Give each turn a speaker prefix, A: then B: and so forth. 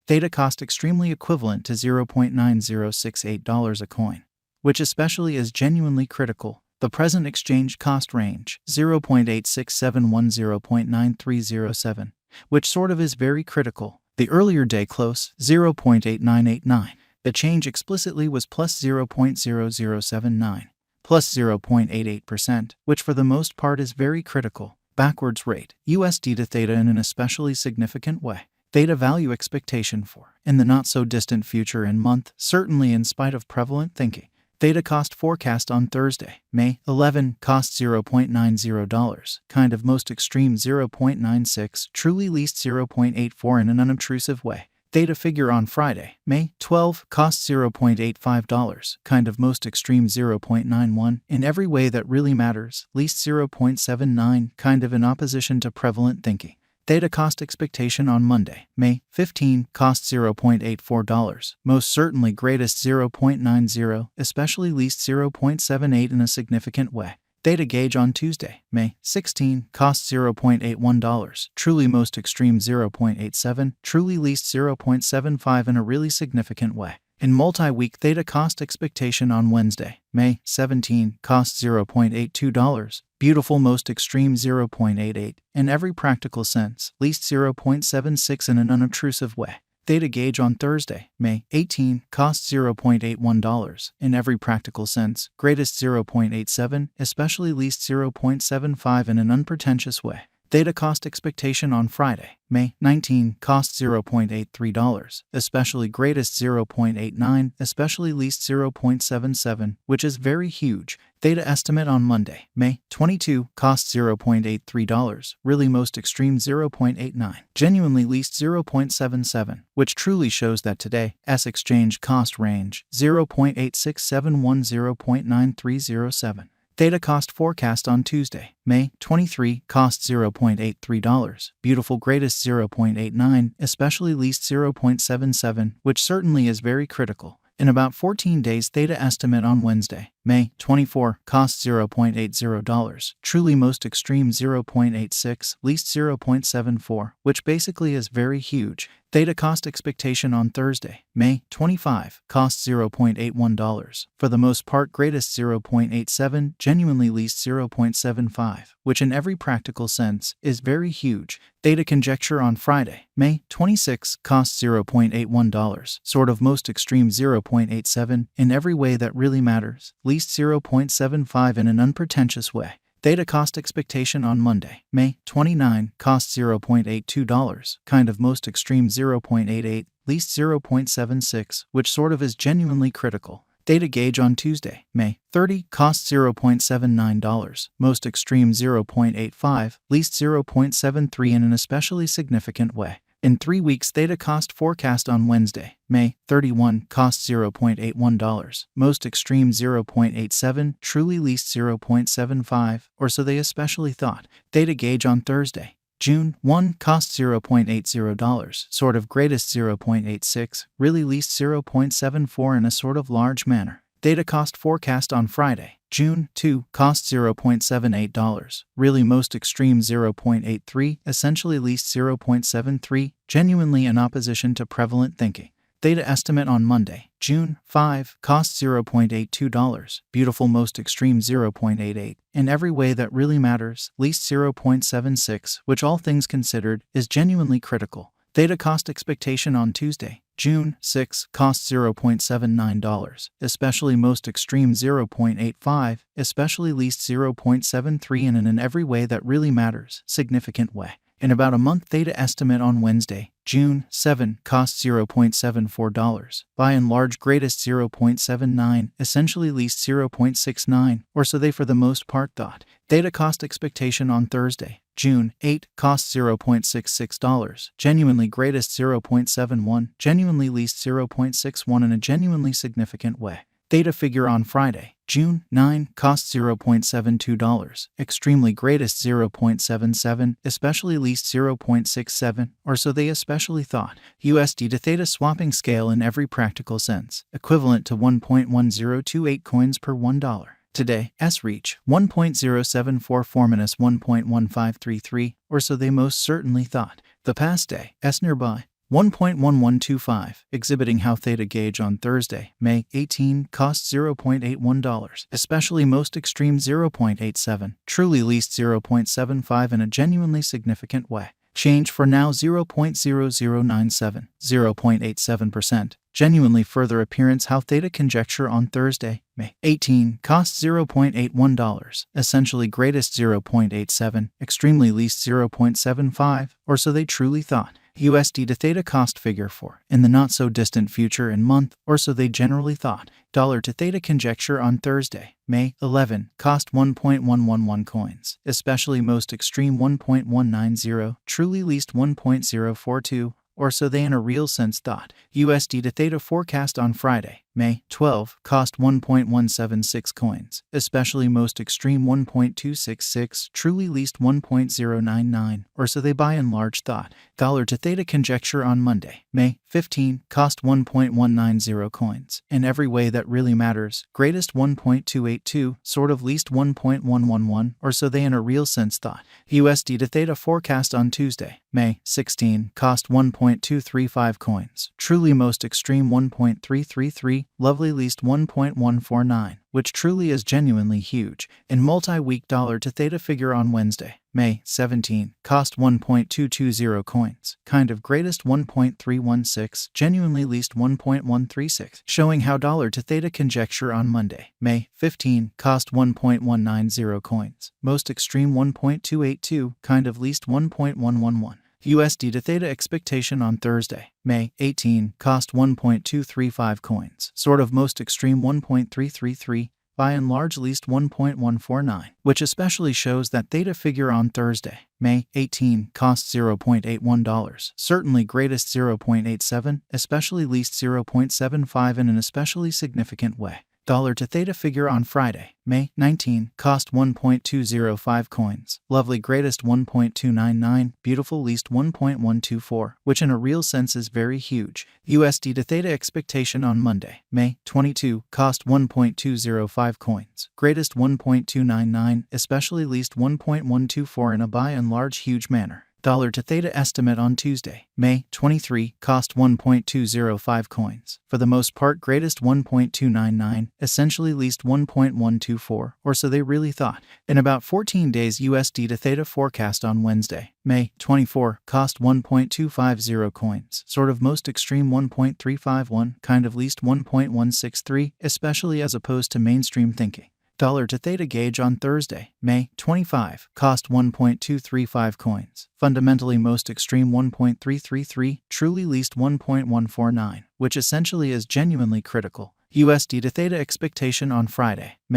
A: Theta cost extremely equivalent to $0.9068 a coin, which especially is genuinely critical. The present exchange cost range, 0.86710.9307, which sort of is very critical. The earlier day close, 0.8989. The change explicitly was plus 0.0079, plus 0.88%, which for the most part is very critical. Backwards rate, USD to Theta in an especially significant way. Theta value expectation for, in the not-so-distant future and month, certainly in spite of prevalent thinking. Theta cost forecast on Thursday, May 11, cost $0.90, kind of most extreme 0.96, truly least 0.84 in an unobtrusive way. Theta figure on Friday, May 12, cost $0.85, kind of most extreme 0.91, in every way that really matters, least 0.79, kind of in opposition to prevalent thinking. Theta cost expectation on Monday, May 15, cost $0.84, most certainly greatest 0.90, especially least 0.78 in a significant way. Theta gauge on Tuesday, May 16, cost $0.81, truly most extreme 0.87, truly least 0.75 in a really significant way. In multi-week Theta cost expectation on Wednesday, May 17, cost $0.82, beautiful most extreme 0.88, in every practical sense, least 0.76 in an unobtrusive way. Theta gauge on Thursday, May 18, cost $0.81, in every practical sense, greatest 0.87, especially least 0.75 in an unpretentious way. Theta cost expectation on Friday, May 19, cost $0.83, especially greatest 0.89, especially least 0.77, which is very huge. Theta estimate on Monday, May 22, cost $0.83, really most extreme 0.89, genuinely least 0.77, which truly shows that today's exchange cost range, 0.86710.9307. Theta cost forecast on Tuesday, May 23, cost $0.83, beautiful greatest 0.89, especially least 0.77, which certainly is very critical. In about 14 days Theta estimate on Wednesday, May 24, cost $0.80, truly most extreme 0.86, least 0.74, which basically is very huge. Theta cost expectation on Thursday, May 25, cost $0.81, for the most part greatest 0.87, genuinely least 0.75, which in every practical sense is very huge. Theta conjecture on Friday, May 26, cost $0.81, sort of most extreme 0.87, in every way that really matters, least 0.75 in an unpretentious way. Theta cost expectation on Monday, May 29, cost $0.82, kind of most extreme 0.88, least 0.76, which sort of is genuinely critical. Theta gauge on Tuesday, May 30, cost $0.79, most extreme 0.85, least 0.73 in an especially significant way. In 3 weeks Theta cost forecast on Wednesday, May 31, cost $0.81, most extreme 0.87, truly least 0.75, or so they especially thought. Theta gauge on Thursday, June 1, cost $0.80, sort of greatest 0.86, really least 0.74 in a sort of large manner. Theta cost forecast on Friday, June 2, cost $0.78, really most extreme 0.83, essentially least 0.73, genuinely in opposition to prevalent thinking. Theta estimate on Monday, June 5, cost $0.82, beautiful most extreme 0.88, in every way that really matters, least 0.76, which all things considered, is genuinely critical. Theta cost expectation on Tuesday, June 6, cost $0.79, especially most extreme 0.85, especially least 0.73 in an every way that really matters, significant way. In about a month Theta estimate on Wednesday, June 7, cost $0.74, by and large greatest 0.79, essentially least 0.69, or so they for the most part thought. Theta cost expectation on Thursday, June 8, cost $0.66, genuinely greatest 0.71, genuinely least 0.61 in a genuinely significant way. Theta figure on Friday, June 9, cost $0.72, extremely greatest 0.77, especially least 0.67, or so they especially thought. USD to Theta swapping scale in every practical sense, equivalent to 1.1028 coins per $1. Today, S reach 1.0744-1.1533, or so they most certainly thought. The past day, S nearby 1.1125, exhibiting how Theta gauge on Thursday, May 18, cost $0.81, especially most extreme 0.87, truly least 0.75 in a genuinely significant way. Change for now 0.0097, 0.87%. Genuinely further appearance how Theta conjecture on Thursday, May 18, cost $0.81, essentially greatest 0.87, extremely least 0.75, or so they truly thought. USD to Theta cost figure for, in the not-so-distant future and month, or so they generally thought. Dollar to Theta conjecture on Thursday, May 11, cost 1.111 coins, especially most extreme 1.190, truly least 1.042, or so they in a real sense thought. USD to Theta forecast on Friday, May 12, cost 1.176 coins, especially most extreme 1.266, truly least 1.099, or so they by and large thought. Dollar to Theta conjecture on Monday, May 15, cost 1.190 coins. In every way that really matters, greatest 1.282, sort of least 1.111, or so they in a real sense thought. USD to Theta forecast on Tuesday, May 16, cost 1.235 coins, truly most extreme 1.333, lovely least 1.149, which truly is genuinely huge. In multi-week dollar to Theta figure on Wednesday, May 17, cost 1.220 coins, kind of greatest 1.316, genuinely least 1.136, showing how dollar to Theta conjecture on Monday, May 15, cost 1.190 coins, most extreme 1.282, kind of least 1.111. USD to Theta expectation on Thursday, May 18, cost 1.235 coins, sort of most extreme 1.333, by and large least 1.149, which especially shows that Theta figure on Thursday, May 18, cost $0.81, certainly greatest 0.87, especially least 0.75 in an especially significant way. Dollar to Theta figure on Friday, May 19, cost 1.205 coins, lovely greatest 1.299, beautiful least 1.124, which in a real sense is very huge. USD to Theta expectation on Monday, May 22, cost 1.205 coins, greatest 1.299, especially least 1.124 in a by and large huge manner. Dollar to Theta estimate on Tuesday, May 23, cost 1.205 coins, for the most part greatest 1.299, essentially least 1.124, or so they really thought. In about 14 days USD to Theta forecast on Wednesday, May 24, cost 1.250 coins, sort of most extreme 1.351, kind of least 1.163, especially as opposed to mainstream thinking. Dollar to Theta gauge on Thursday, May 25, cost 1.235 coins, fundamentally most extreme 1.333, truly least 1.149, which essentially is genuinely critical. USD to Theta expectation on Friday, May